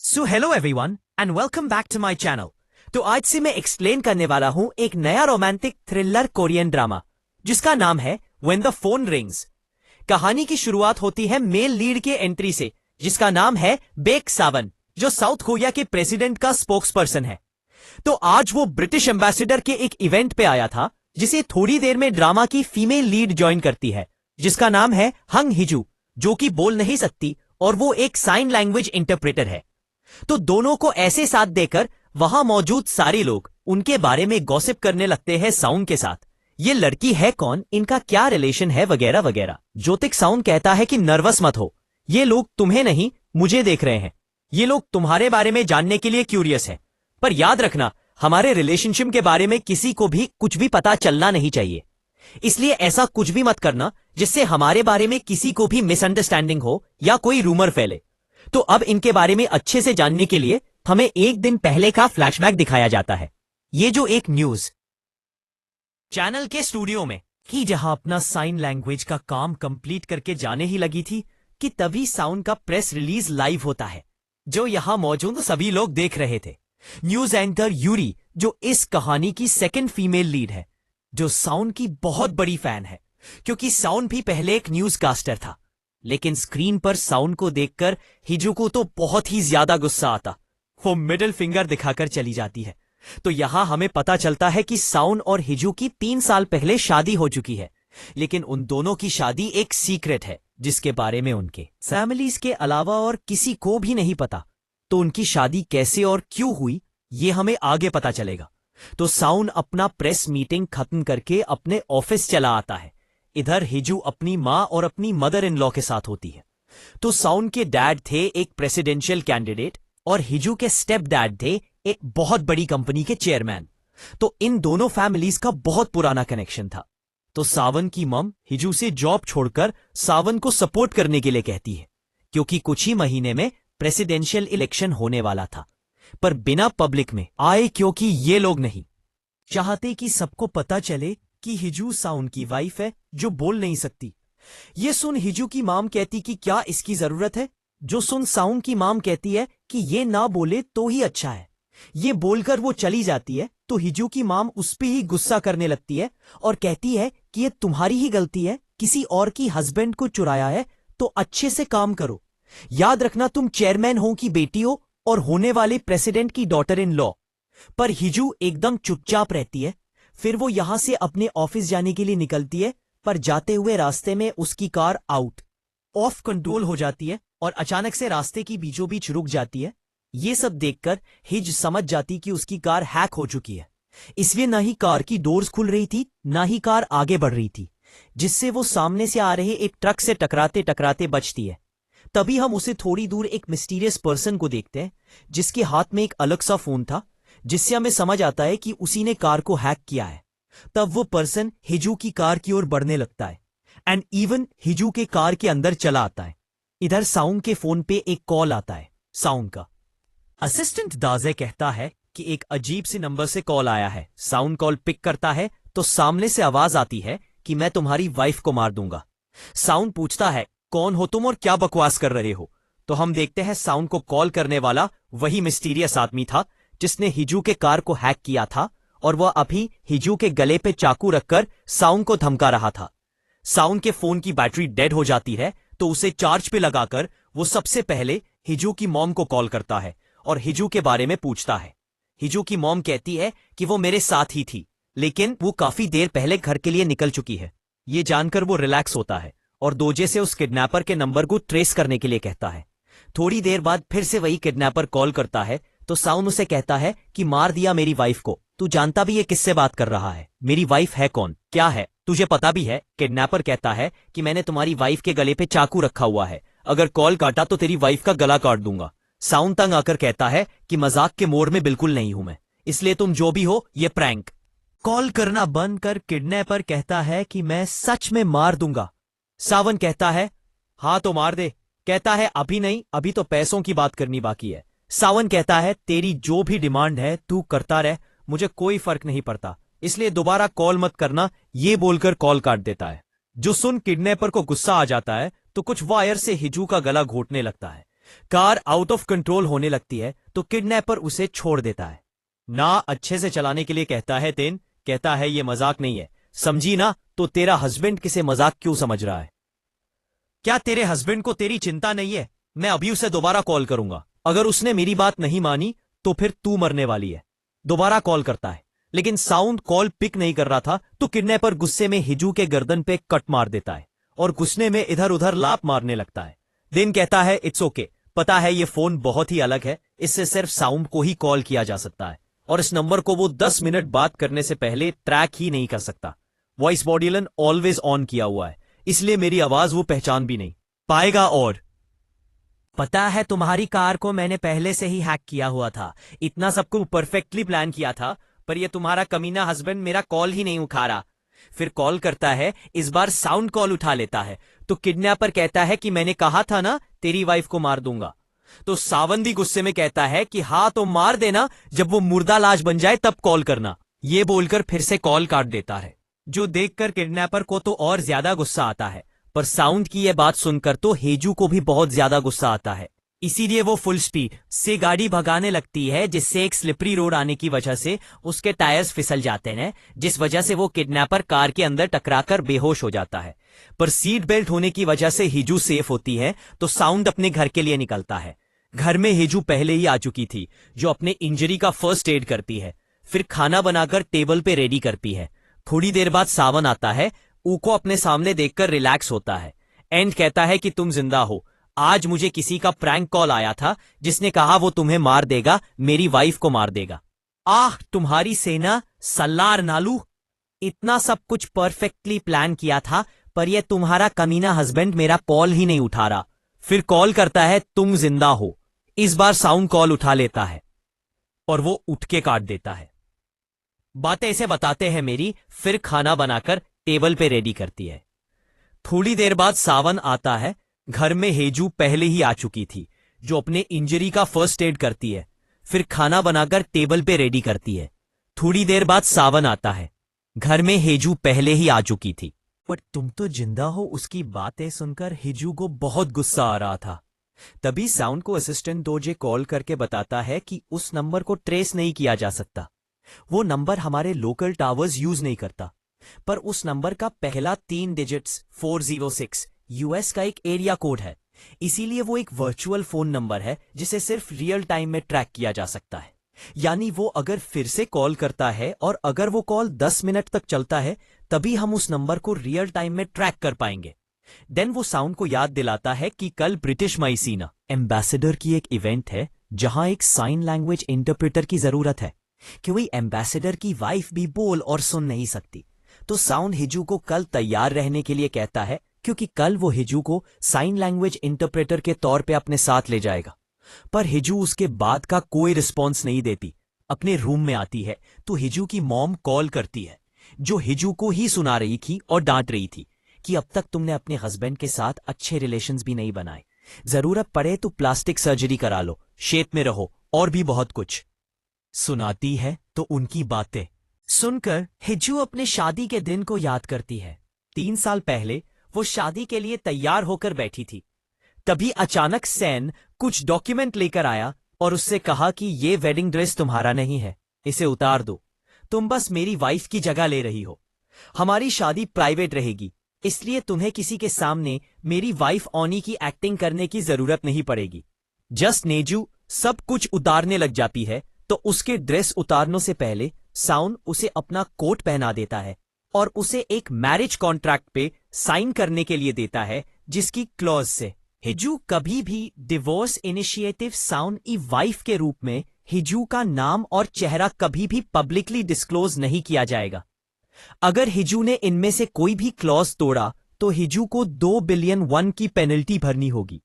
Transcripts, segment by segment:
So hello everyone and welcome back to my channel. तो आज से मैं एक्सप्लेन करने वाला हूं एक नया रोमांटिक थ्रिलर कोरियन ड्रामा जिसका नाम है व्हेन द फोन रिंग्स। कहानी की शुरुआत होती है मेल लीड के एंट्री से जिसका नाम है बेक सावन, जो साउथ कोरिया के प्रेसिडेंट का स्पोक्स पर्सन है। तो आज वो ब्रिटिश एम्बेसडर के एक इवेंट पे आया था जिसे थोड़ी देर में ड्रामा की फीमेल लीड ज्वाइन करती है जिसका नाम है हंग हिजू, जो कि बोल नहीं सकती और वो एक साइन लैंग्वेज इंटरप्रेटर है। तो दोनों को ऐसे साथ देकर वहां मौजूद सारे लोग उनके बारे में गॉसिप करने लगते हैं साउंड के साथ। ये लड़की है कौन, इनका क्या रिलेशन है, वगैरह वगैरह। ज्योतिक साउंड कहता है कि नर्वस मत हो, ये लोग तुम्हें नहीं मुझे देख रहे हैं, ये लोग तुम्हारे बारे में जानने के लिए क्यूरियस है। पर याद रखना, हमारे रिलेशनशिप के बारे में किसी को भी कुछ भी पता चलना नहीं चाहिए, इसलिए ऐसा कुछ भी मत करना जिससे हमारे बारे में किसी को भी मिसअंडरस्टैंडिंग हो या कोई रूमर फैले। तो अब इनके बारे में अच्छे से जानने के लिए हमें एक दिन पहले का फ्लैशबैक दिखाया जाता है। ये जो एक न्यूज चैनल के स्टूडियो में कि जहां अपना साइन लैंग्वेज का काम कंप्लीट करके जाने ही लगी थी कि तभी साउंड का प्रेस रिलीज लाइव होता है जो यहां मौजूद सभी लोग देख रहे थे। न्यूज एंकर यूरी, जो इस कहानी की सेकंड फीमेल लीड है, जो साउंड की बहुत बड़ी फैन है क्योंकि साउंड भी पहले एक न्यूज कास्टर था। लेकिन स्क्रीन पर साउंड को देखकर हिजू को तो बहुत ही ज्यादा गुस्सा आता, वो मिडिल फिंगर दिखाकर चली जाती है। तो यहां हमें पता चलता है कि साउंड और हिजू की 3 साल पहले शादी हो चुकी है, लेकिन उन दोनों की शादी एक सीक्रेट है जिसके बारे में उनके फैमिलीज के अलावा और किसी को भी नहीं पता। तो उनकी शादी कैसे और क्यों हुई ये हमें आगे पता चलेगा। तो साउंड अपना प्रेस मीटिंग खत्म करके अपने ऑफिस चला आता है। इधर हिजू अपनी माँ और अपनी मदर इन लॉ के साथ होती है। तो साउंड के डैड थे एक प्रेसिडेंशियल कैंडिडेट और हिजू के स्टेप डैड थे एक बहुत बड़ी कंपनी के चेयरमैन। तो इन दोनों फैमिलीज का बहुत पुराना कनेक्शन था। तो सावन की मम हिजू से जॉब छोड़कर सावन को सपोर्ट करने के लिए कहती है क्योंकि कुछ ही महीने में प्रेसिडेंशियल इलेक्शन होने वाला था, पर बिना पब्लिक में आए क्योंकि ये लोग नहीं चाहते कि सबको पता चले कि हिजू साउंड की वाइफ है जो बोल नहीं सकती। ये सुन हिजू की माम कहती कि क्या इसकी जरूरत है, जो सुन साउंड की माम कहती है कि ये ना बोले तो ही अच्छा है। ये बोलकर वो चली जाती है तो हिजू की माम उस पे ही गुस्सा करने लगती है और कहती है कि ये तुम्हारी ही गलती है, किसी और की हस्बैंड को चुराया है तो अच्छे से काम करो। याद रखना तुम चेयरमैन हो की बेटी हो और होने वाले प्रेसिडेंट की डॉटर इन लॉ। पर हिजू एकदम चुपचाप रहती है। फिर वो यहां से अपने ऑफिस जाने के लिए निकलती है, पर जाते हुए रास्ते में उसकी कार आउट ऑफ कंट्रोल हो जाती है और अचानक से रास्ते की बीचों बीच रुक जाती है। ये सब देखकर हिज समझ जाती कि उसकी कार हैक हो चुकी है, इसलिए ना ही कार की डोर्स खुल रही थी ना ही कार आगे बढ़ रही थी, जिससे वो सामने से आ रहे एक ट्रक से टकराते टकराते बचती है। तभी हम उसे थोड़ी दूर एक मिस्टीरियस पर्सन को देखते हैं जिसके हाथ में एक अलग सा फोन था, जिससे हमें समझ आता है कि उसी ने कार को हैक किया है। तब वो पर्सन हिजू की कार की ओर बढ़ने लगता है एंड इवन हिजू के कार के अंदर चला आता है। इधर साउंड के फोन पे एक कॉल आता है। साउंड का असिस्टेंट दाजे कहता है कि एक अजीब से नंबर से कॉल आया है। साउंड कॉल पिक करता है तो सामने से आवाज आती है कि मैं तुम्हारी वाइफ को मार दूंगा। साउंड पूछता है कौन हो तुम और क्या बकवास कर रहे हो। तो हम देखते हैं साउंड को कॉल करने वाला वही मिस्टीरियस आदमी था जिसने हिजू के कार को हैक किया था और वह अभी हिजू के गले पे चाकू रखकर साउंड को धमका रहा था। साउंड के फोन की बैटरी डेड हो जाती है तो उसे चार्ज पे लगाकर वो सबसे पहले हिजू की मॉम को कॉल करता है और हिजू के बारे में पूछता है। हिजू की मॉम कहती है कि वो मेरे साथ ही थी, लेकिन वो काफी देर पहले घर के लिए निकल चुकी है। ये जानकर वो रिलैक्स होता है और दोजे से उस किडनैपर के नंबर को ट्रेस करने के लिए कहता है। थोड़ी देर बाद फिर से वही किडनैपर कॉल करता है तो साउंड उसे कहता है कि मार दिया मेरी वाइफ को। तू जानता भी ये किससे बात कर रहा है, मेरी वाइफ है कौन, क्या है, तुझे पता भी है। किडनैपर कहता है कि मैंने तुम्हारी वाइफ के गले पे चाकू रखा हुआ है, अगर कॉल काटा तो तेरी वाइफ का गला काट दूंगा। साउंड तंग आकर कहता है कि मजाक के मोड में बिल्कुल नहीं हूं मैं, इसलिए तुम जो भी हो ये प्रैंक। कॉल करना बंद कर किडनैपर कहता है कि मैं सच में मार दूंगा। सावन कहता है हाँ तो मार दे। कहता है अभी नहीं, अभी तो पैसों की बात करनी बाकी है। सावन कहता है तेरी जो भी डिमांड है तू करता रह, मुझे कोई फर्क नहीं पड़ता, इसलिए दोबारा कॉल मत करना। ये बोलकर कॉल काट देता है। जो सुन किडनैपर को गुस्सा आ जाता है तो कुछ वायर से हिजू का गला घोटने लगता है। कार आउट ऑफ कंट्रोल होने लगती है तो किडनैपर उसे छोड़ देता है। ना अच्छे से चलाने के लिए कहता है तेन, कहता है ये मजाक नहीं है, समझी ना? तो तेरा हस्बैंड किसे मजाक क्यों समझ रहा है? क्या तेरे हस्बैंड को तेरी चिंता नहीं है? मैं अभी उसे दोबारा कॉल करूंगा, अगर उसने मेरी बात नहीं मानी तो फिर तू मरने वाली है। दोबारा कॉल करता है, लेकिन साउंड कॉल पिक नहीं कर रहा था तो किडनैपर गुस्से में हिजू के गर्दन पे कट मार देता है और गुस्से में इधर उधर लात मारने लगता है। दिन कहता है इट्स ओके, पता है ये फोन बहुत ही अलग है, इससे सिर्फ साउंड को ही कॉल किया जा सकता है और इस नंबर को वो 10 मिनट बात करने से पहले ट्रैक ही नहीं कर सकता। वॉइस मॉड्यूलन ऑलवेज ऑन किया हुआ है, इसलिए मेरी आवाज वो पहचान भी नहीं पाएगा। और पता है तुम्हारी कार को मैंने पहले से ही हैक किया हुआ था, इतना सबको परफेक्टली प्लान किया था, पर ये तुम्हारा कमीना हस्बैंड मेरा कॉल ही नहीं उठा रहा। फिर कॉल करता है, इस बार साउंड कॉल उठा लेता है तो किडनैपर कहता है कि मैंने कहा था ना तेरी वाइफ को मार दूंगा। तो सावन भी गुस्से में कहता है कि हाँ तो मार देना, जब वो मुर्दा लाश बन जाए तब कॉल करना। ये बोलकर फिर से कॉल काट देता है, जो देखकर किडनैपर को तो और ज्यादा गुस्सा आता है, पर साउंड की यह बात सुनकर तो हेजू को भी बहुत ज्यादा गुस्सा आता है। इसीलिए वो फुल स्पीड से गाड़ी भगाने लगती है, जिससे एक स्लिपरी रोड आने की वजह से उसके टायर्स फिसल जाते हैं, जिस वजह से वो किडनैपर कार के अंदर टकराकर बेहोश हो जाता है। पर सीट बेल्ट होने की वजह से हिजू सेफ होती है तो साउंड अपने घर के लिए निकलता है। घर में हिजू पहले ही आ चुकी थी, जो अपने इंजरी का फर्स्ट एड करती है, फिर खाना बनाकर टेबल पे रेडी करती है। थोड़ी देर बाद सावन आता है, ऊ को अपने सामने देखकर रिलैक्स होता है। एंड कहता है कि तुम जिंदा हो, आज मुझे किसी का प्रैंक कॉल आया था जिसने कहा वो तुम्हें मार देगा, मेरी वाइफ को मार देगा। आह तुम्हारी सेना सल्लार नालू, इतना सब कुछ परफेक्टली प्लान किया था, पर यह तुम्हारा कमीना हस्बैंड मेरा कॉल ही नहीं उठा रहा। फिर कॉल करता है तुम जिंदा हो, इस बार साउंड कॉल उठा लेता है और वो उठ के काट देता है। बातें ऐसे बताते हैं मेरी, फिर खाना बनाकर टेबल पे रेडी करती है। थोड़ी देर बाद सावन आता है, घर में हेजू पहले ही आ चुकी थी, जो अपने इंजरी का फर्स्ट एड करती है, फिर खाना बनाकर टेबल पे रेडी करती है। थोड़ी देर बाद सावन आता है, घर में हेजू पहले ही आ चुकी थी, पर तुम तो जिंदा हो, उसकी बातें सुनकर हिजू को बहुत गुस्सा आ रहा था। तभी साउंड को असिस्टेंट दोजे कॉल करके बताता है कि उस नंबर को ट्रेस नहीं किया जा सकता, वो नंबर हमारे लोकल टावर्स यूज नहीं करता, पर उस नंबर का पहला 3 डिजिट्स 406 यूएस का एक एरिया कोड है, इसीलिए वो एक वर्चुअल फोन नंबर है जिसे सिर्फ रियल टाइम में ट्रैक किया जा सकता है। यानी वो अगर फिर से कॉल करता है और अगर वो कॉल 10 मिनट तक चलता है, तभी हम उस नंबर को रियल टाइम में ट्रैक कर पाएंगे। देन वो साउंड को याद दिलाता है कि कल ब्रिटिश माइसीना एम्बेसडर की एक इवेंट है, जहां एक साइन लैंग्वेज इंटरप्रेटर की जरूरत है, क्योंकि एम्बेसडर की वाइफ भी बोल और सुन नहीं सकती। तो साउंड हिजू को कल तैयार रहने के लिए कहता है, क्योंकि कल वो हिजू को साइन लैंग्वेज इंटरप्रेटर के तौर पे अपने साथ ले जाएगा। पर हिजू उसके बाद का कोई रिस्पॉन्स नहीं देती। अपने रूम में आती है तो हिजू की मॉम कॉल करती है, जो हिजू को ही सुना रही थी और डांट रही थी कि अब तक तुमने अपने हस्बैंड के साथ अच्छे रिलेशंस भी नहीं बनाए, जरूरत पड़े तो प्लास्टिक सर्जरी करा लो, शेप में रहो, और भी बहुत कुछ सुनाती है। तो उनकी बातें सुनकर हिजू अपने शादी के दिन को याद करती है। 3 साल पहले वो शादी के लिए तैयार होकर बैठी थी, तभी अचानक सैन कुछ डॉक्यूमेंट लेकर आया और उससे कहा कि ये वेडिंग ड्रेस तुम्हारा नहीं है, इसे उतार दो, तुम बस मेरी वाइफ की जगह ले रही हो। हमारी शादी प्राइवेट रहेगी, इसलिए तुम्हें किसी के सामने मेरी वाइफ ऑनी की एक्टिंग करने की जरूरत नहीं पड़ेगी। जस्ट नेजू सब कुछ उतारने लग जाती है तो उसके ड्रेस उतारने से पहले साउंड उसे अपना कोट पहना देता है और उसे एक मैरिज कॉन्ट्रैक्ट पे साइन करने के लिए देता है, जिसकी क्लॉज से हिजू कभी भी डिवोर्स इनिशिएटिव साउंड की वाइफ के रूप में हिजू का नाम और चेहरा कभी भी पब्लिकली डिस्क्लोज नहीं किया जाएगा। अगर हिजू ने इनमें से कोई भी क्लॉज तोड़ा तो हिजू को 2 बिलियन वन की पेनल्टी भरनी होगी।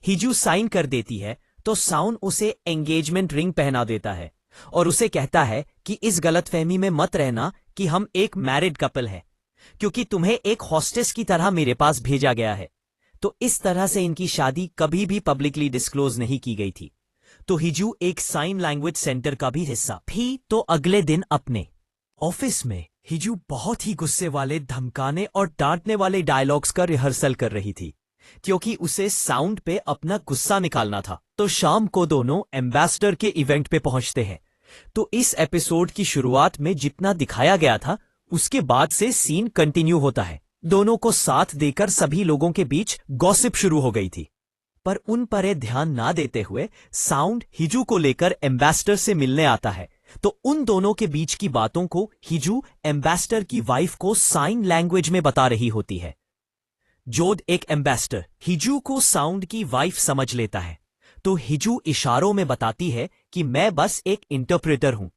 हिजू साइन कर देती है तो साउंड उसे एंगेजमेंट रिंग पहना देता है और उसे कहता है कि इस गलतफहमी में मत रहना कि हम एक मैरिड कपल है, क्योंकि तुम्हें एक हॉस्टेस की तरह मेरे पास भेजा गया है। तो इस तरह से इनकी शादी कभी भी पब्लिकली डिस्क्लोज नहीं की गई थी। तो हिजू एक साइन लैंग्वेज सेंटर का भी हिस्सा भी। तो अगले दिन अपने ऑफिस में हिजू बहुत ही गुस्से वाले, धमकाने और डांटने वाले डायलॉग्स का रिहर्सल कर रही थी, क्योंकि उसे साउंड पे अपना गुस्सा निकालना था। तो शाम को दोनों एम्बेसडर के इवेंट पे पहुंचते हैं। तो इस एपिसोड की शुरुआत में जितना दिखाया गया था उसके बाद से सीन कंटिन्यू होता है। दोनों को साथ देकर सभी लोगों के बीच गॉसिप शुरू हो गई थी, पर उन पर ध्यान ना देते हुए साउंड हिजू को लेकर एम्बेसडर से मिलने आता है। तो उन दोनों के बीच की बातों को हिजू एम्बेसडर की वाइफ को साइन लैंग्वेज में बता रही होती है। जोद एक एम्बेसडर हिजू को साउंड की वाइफ समझ लेता है, तो हिजू इशारों में बताती है कि मैं बस एक इंटरप्रेटर हूं,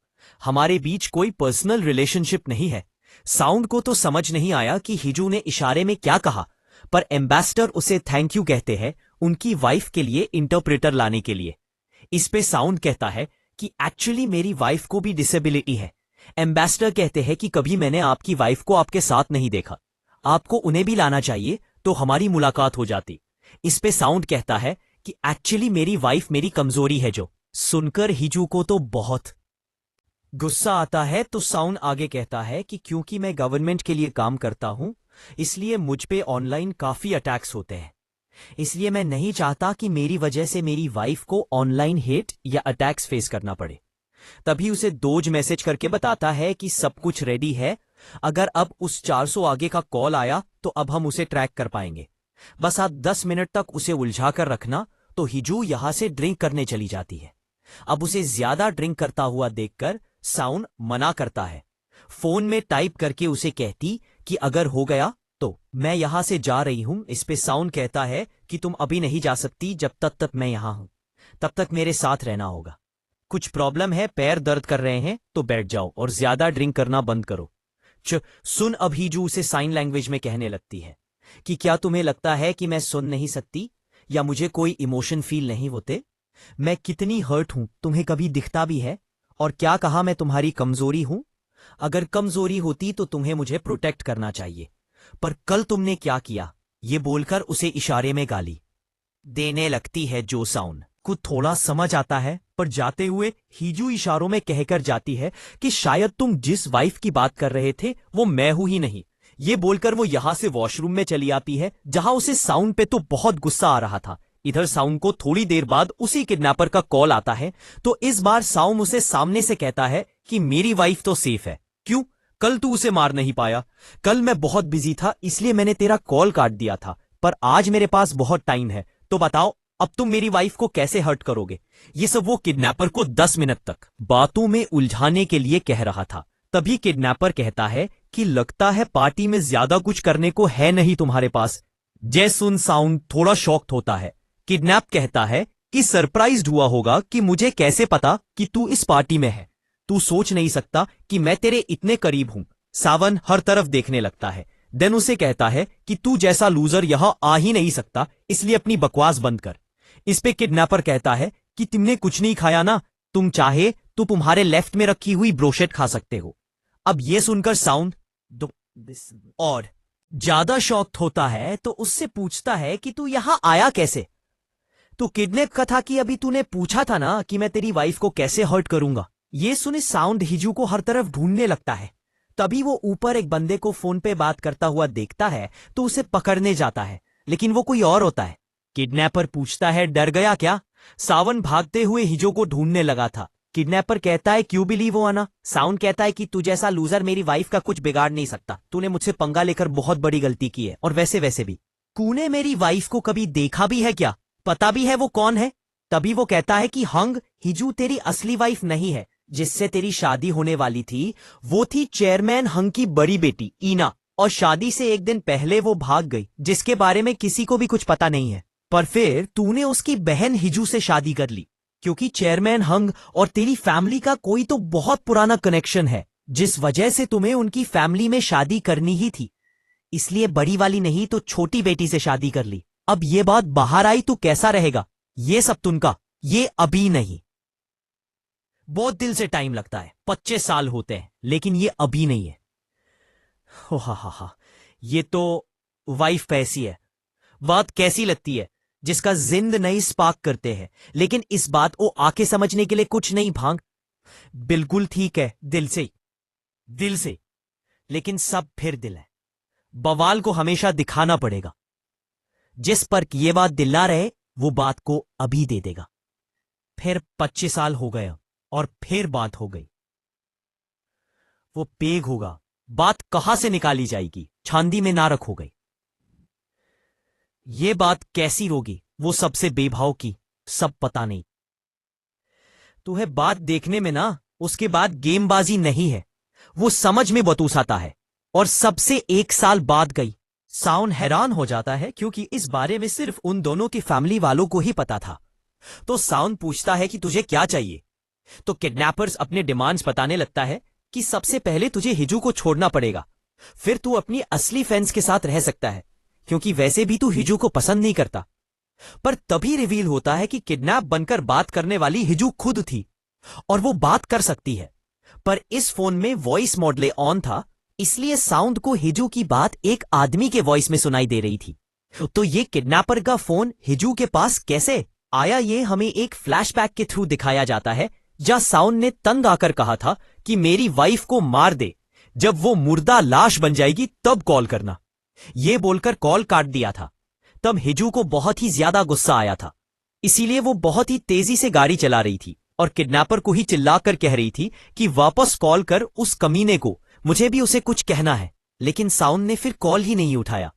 हमारे बीच कोई पर्सनल रिलेशनशिप नहीं है। साउंड को तो समझ नहीं आया कि हिजू ने इशारे में क्या कहा, पर एम्बेसडर उसे थैंक यू कहते हैं उनकी वाइफ के लिए इंटरप्रेटर लाने के लिए। इस पे साउंड कहता है कि एक्चुअली मेरी वाइफ को भी डिसेबिलिटी है। एम्बेसडर कहते हैं कि कभी मैंने आपकी वाइफ को आपके साथ नहीं देखा, आपको उन्हें भी लाना चाहिए तो हमारी मुलाकात हो जाती। इस पे साउंड कहता है कि एक्चुअली मेरी वाइफ मेरी कमजोरी है। जो सुनकर हिजू को तो बहुत गुस्सा आता है। तो साउंड आगे कहता है कि क्योंकि मैं गवर्नमेंट के लिए काम करता हूं इसलिए मुझ पे ऑनलाइन काफी अटैक्स होते हैं, इसलिए मैं नहीं चाहता कि मेरी वजह से मेरी वाइफ को ऑनलाइन हेट या अटैक्स फेस करना पड़े। तभी उसे दोज मैसेज करके बताता है कि सब कुछ रेडी है, अगर अब उस 400 आगे का कॉल आया तो अब हम उसे ट्रैक कर पाएंगे, बस आप 10 मिनट तक उसे उलझा कर रखना। तो हिजू यहां से ड्रिंक करने चली जाती है। अब उसे ज्यादा ड्रिंक करता हुआ देखकर साउंड मना करता है, फोन में टाइप करके उसे कहती कि अगर हो गया तो मैं यहां से जा रही हूं। इस पे साउंड कहता है कि तुम अभी नहीं जा सकती, जब तक मैं यहां हूं तब तक मेरे साथ रहना होगा। कुछ प्रॉब्लम है, पैर दर्द कर रहे हैं तो बैठ जाओ और ज्यादा ड्रिंक करना बंद करो। सुन। अब हिजू उसे साइन लैंग्वेज में कहने लगती है कि क्या तुम्हें लगता है कि मैं सुन नहीं सकती या मुझे कोई इमोशन फील नहीं होते? मैं कितनी हर्ट हूं तुम्हें कभी दिखता भी है? और क्या कहा मैं तुम्हारी कमजोरी हूं? अगर कमजोरी होती तो तुम्हें मुझे प्रोटेक्ट करना चाहिए, पर कल तुमने क्या किया? ये बोलकर उसे इशारे में गाली देने लगती है। जो साउंड को थोड़ा समझ आता है, पर जाते हुए हिजू इशारों में कहकर जाती है कि शायद तुम जिस वाइफ की बात कर रहे थे वो मैं हूं ही नहीं। ये बोलकर वो यहां से वॉशरूम में चली आती है, जहां उसे साउंड पे तो बहुत गुस्सा आ रहा था। इधर साउंड को थोड़ी देर बाद उसी किडनैपर का कॉल आता है। तो इस बार साउंड उसे सामने से कहता है कि मेरी वाइफ तो सेफ है। क्यों? कल तू उसे मार नहीं पाया? कल मैं बहुत बिजी था इसलिए मैंने तेरा कॉल काट दिया था, पर आज मेरे पास बहुत टाइम है, तो बताओ अब तुम मेरी वाइफ को कैसे हर्ट करोगे? ये सब वो किडनैपर को 10 मिनट तक बातों में उलझाने के लिए कह रहा था। तभी किडनैपर कहता है कि लगता है पार्टी में ज्यादा कुछ करने को है नहीं तुम्हारे पास। जय सुन साउंड थोड़ा शॉक्ड होता है। किडनैप कहता है कि सरप्राइज्ड हुआ होगा कि मुझे कैसे पता कि तू इस पार्टी में है? तू सोच नहीं सकता कि मैं तेरे इतने करीब हूं। सावन हर तरफ देखने लगता है। देन उसे कहता है कि तू जैसा लूजर यहां आ ही नहीं सकता, इसलिए अपनी बकवास बंद कर। इस पे किडनैपर कहता है कि तुमने कुछ नहीं खाया ना, तुम चाहे तो तुम्हारे लेफ्ट में रखी हुई ब्रोशेट खा सकते हो। अब यह सुनकर साउंड और ज्यादा शॉक्ड होता है, तो उससे पूछता है कि तू यहां आया कैसे? तो किडनैप का था कि अभी तूने पूछा था ना कि मैं तेरी वाइफ को कैसे हर्ट करूंगा। ये सुने साउंड हिजू को हर तरफ ढूंढने लगता है। तभी वो ऊपर एक बंदे को फोन पे बात करता हुआ देखता है, तो उसे पकड़ने जाता है, लेकिन वो कोई और होता है। किडनैपर पूछता है डर गया क्या? सावन भागते हुए हिजू को ढूंढने लगा था। किडनैपर कहता है क्यों बिलीव वो आना? साउंड कहता है कि तू जैसा लूजर मेरी वाइफ का कुछ बिगाड़ नहीं सकता। तूने मुझसे पंगा लेकर बहुत बड़ी गलती की है, और वैसे भी तूने मेरी वाइफ को कभी देखा भी है क्या? पता भी है वो कौन है? तभी वो कहता है कि हंग, हिजू तेरी असली वाइफ नहीं है, जिससे तेरी शादी होने वाली थी वो थी चेयरमैन हंग की बड़ी बेटी ईना, और शादी से एक दिन पहले वो भाग गई, जिसके बारे में किसी को भी कुछ पता नहीं है। पर फिर तूने उसकी बहन हिजू से शादी कर ली, क्योंकि चेयरमैन हंग और तेरी फैमिली का कोई तो बहुत पुराना कनेक्शन है, जिस वजह से तुम्हें उनकी फैमिली में शादी करनी ही थी। इसलिए बड़ी वाली नहीं तो छोटी बेटी से शादी कर ली। अब ये बात बाहर आई तो कैसा रहेगा? ये सब तुमका, ये अभी नहीं। बहुत दिल से टाइम लगता है, 25 साल होते हैं, लेकिन ये अभी नहीं है। हो हा, ये तो वाइफ पैसी है। बात कैसी लगती है जिसका जिंद नहीं स्पार्क करते हैं, लेकिन इस बात को आके समझने के लिए कुछ नहीं भांग। बिल्कुल ठीक है, दिल से, लेकिन सब फिर दिल है। बवाल को हमेशा दिखाना पड़ेगा। जिस पर ये बात दिला रहे वो बात को अभी दे देगा। फिर 25 साल हो गया और फिर बात हो गई। वो पेग होगा, बात कहां से निकाली जाएगी, छांदी में ना रखो गई। ये बात कैसी रोगी, वो सबसे बेभाव की, सब पता नहीं। तुम्हें बात देखने में ना उसके बाद गेमबाजी नहीं है, वो समझ में बतूस आता है। और सबसे 1 साल बाद गई। साउन हैरान हो जाता है क्योंकि इस बारे में सिर्फ उन दोनों की फैमिली वालों को ही पता था। तो साउन पूछता है कि तुझे क्या चाहिए। तो किडनैपर्स अपने डिमांड्स बताने लगता है कि सबसे पहले तुझे हिजू को छोड़ना पड़ेगा, फिर तू अपनी असली फ्रेंड्स के साथ रह सकता है, क्योंकि वैसे भी तू हिजू को पसंद नहीं करता। पर तभी रिवील होता है कि किडनैप बनकर बात करने वाली हिजू खुद थी और वो बात कर सकती है। पर इस फोन में वॉइस मॉडले ऑन था, इसलिए साउंड को हिजू की बात एक आदमी के वॉइस में सुनाई दे रही थी। तो ये किडनैपर का फोन हिजू के पास कैसे आया, ये हमें एक फ्लैशबैक के थ्रू दिखाया जाता है, जहां साउंड ने तंग आकर कहा था कि मेरी वाइफ को मार दे, जब वो मुर्दा लाश बन जाएगी तब कॉल करना। ये बोलकर कॉल काट दिया था। तब हिजू को बहुत ही ज्यादा गुस्सा आया था, इसीलिए वो बहुत ही तेजी से गाड़ी चला रही थी और किडनैपर को ही चिल्लाकर कह रही थी कि वापस कॉल कर उस कमीने को, मुझे भी उसे कुछ कहना है। लेकिन साउंड ने फिर कॉल ही नहीं उठाया।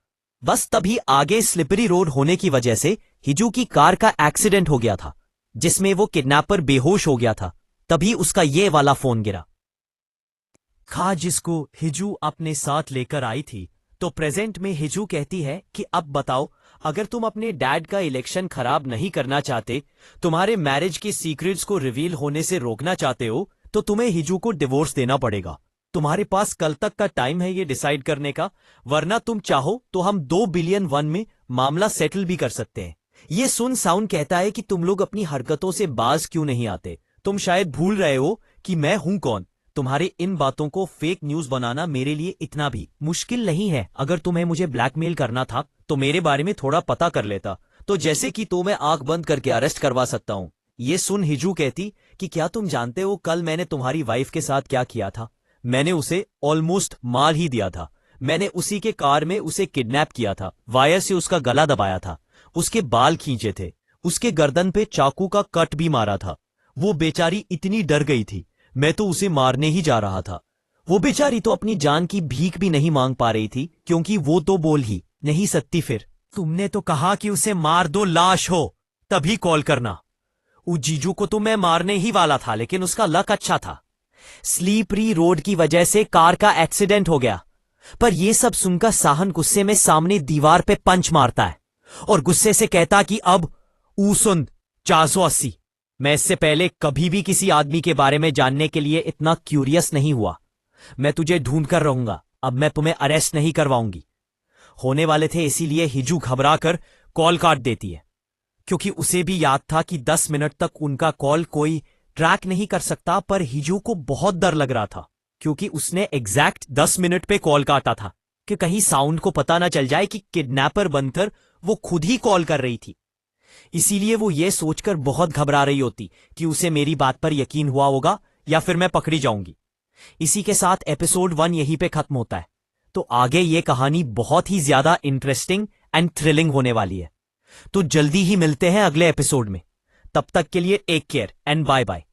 बस तभी आगे स्लिपरी रोड होने की वजह से हिजू की कार का एक्सीडेंट हो गया था, जिसमें वो किडनैपर बेहोश हो गया था। तभी उसका ये वाला फोन गिरा। खा जिसको हिजू अपने साथ लेकर आई थी। तो प्रेजेंट में हिजू कहती है कि अब बताओ, अगर तुम अपने डैड का इलेक्शन खराब नहीं करना चाहते, तुम्हारे मैरिज के सीक्रेट्स को रिवील होने से रोकना चाहते हो, तो तुम्हें हिजू को डिवोर्स देना पड़ेगा। तुम्हारे पास कल तक का टाइम है ये डिसाइड करने का, वरना तुम चाहो तो हम 2 बिलियन वन में मामला सेटल भी कर सकते हैं। ये सुन साउंड कहता है कि तुम लोग अपनी हरकतों से बाज क्यों नहीं आते। तुम शायद भूल रहे हो कि मैं हूं कौन। तुम्हारे इन बातों को फेक न्यूज बनाना मेरे लिए इतना भी मुश्किल नहीं है। अगर तुम्हें मुझे ब्लैकमेल करना था तो मेरे बारे में थोड़ा पता कर लेता, तो जैसे कि तो मैं आंख बंद करके अरेस्ट करवा सकता हूं। ये सुन हिजू कहती कि क्या तुम जानते हो कल मैंने तुम्हारी वाइफ के साथ क्या किया था? मैंने उसे ऑलमोस्ट मार ही दिया था। मैंने उसी के कार में उसे किडनैप किया था, वायर से उसका गला दबाया था, उसके बाल खींचे थे, उसके गर्दन पे चाकू का कट भी मारा था। वो बेचारी इतनी डर गई थी, मैं तो उसे मारने ही जा रहा था। वो बेचारी तो अपनी जान की भीख भी नहीं मांग पा रही थी, क्योंकि वो तो बोल ही नहीं सकती। फिर तुमने तो कहा कि उसे मार दो, लाश हो तभी कॉल करना। उस जीजू को तो मैं मारने ही वाला था, लेकिन उसका लक अच्छा था। स्लीपरी रोड की वजह से कार का एक्सीडेंट हो गया। पर यह सब सुनकर साहन गुस्से में सामने दीवार पे पंच मारता है और गुस्से से कहता कि अब ऊसुन 480। मैं इससे पहले कभी भी किसी आदमी के बारे में जानने के लिए इतना क्यूरियस नहीं हुआ। मैं तुझे ढूंढ कर रहूंगा, अब मैं तुम्हें अरेस्ट नहीं करवाऊंगी। होने वाले थे, इसीलिए हिजू घबरा कर कॉल काट देती है, क्योंकि उसे भी याद था कि 10 मिनट तक उनका कॉल कोई ट्रैक नहीं कर सकता। पर हिजू को बहुत डर लग रहा था, क्योंकि उसने एग्जैक्ट 10 मिनट पे कॉल काटा था कि कहीं साउंड को पता ना चल जाए कि किडनैपर बनकर वो खुद ही कॉल कर रही थी। इसीलिए वो ये सोचकर बहुत घबरा रही होती कि उसे मेरी बात पर यकीन हुआ होगा या फिर मैं पकड़ी जाऊंगी। इसी के साथ एपिसोड 1 यहीं पे खत्म होता है। तो आगे ये कहानी बहुत ही ज्यादा इंटरेस्टिंग एंड थ्रिलिंग होने वाली है। तो जल्दी ही मिलते हैं अगले एपिसोड में। तब तक के लिए take care and bye bye.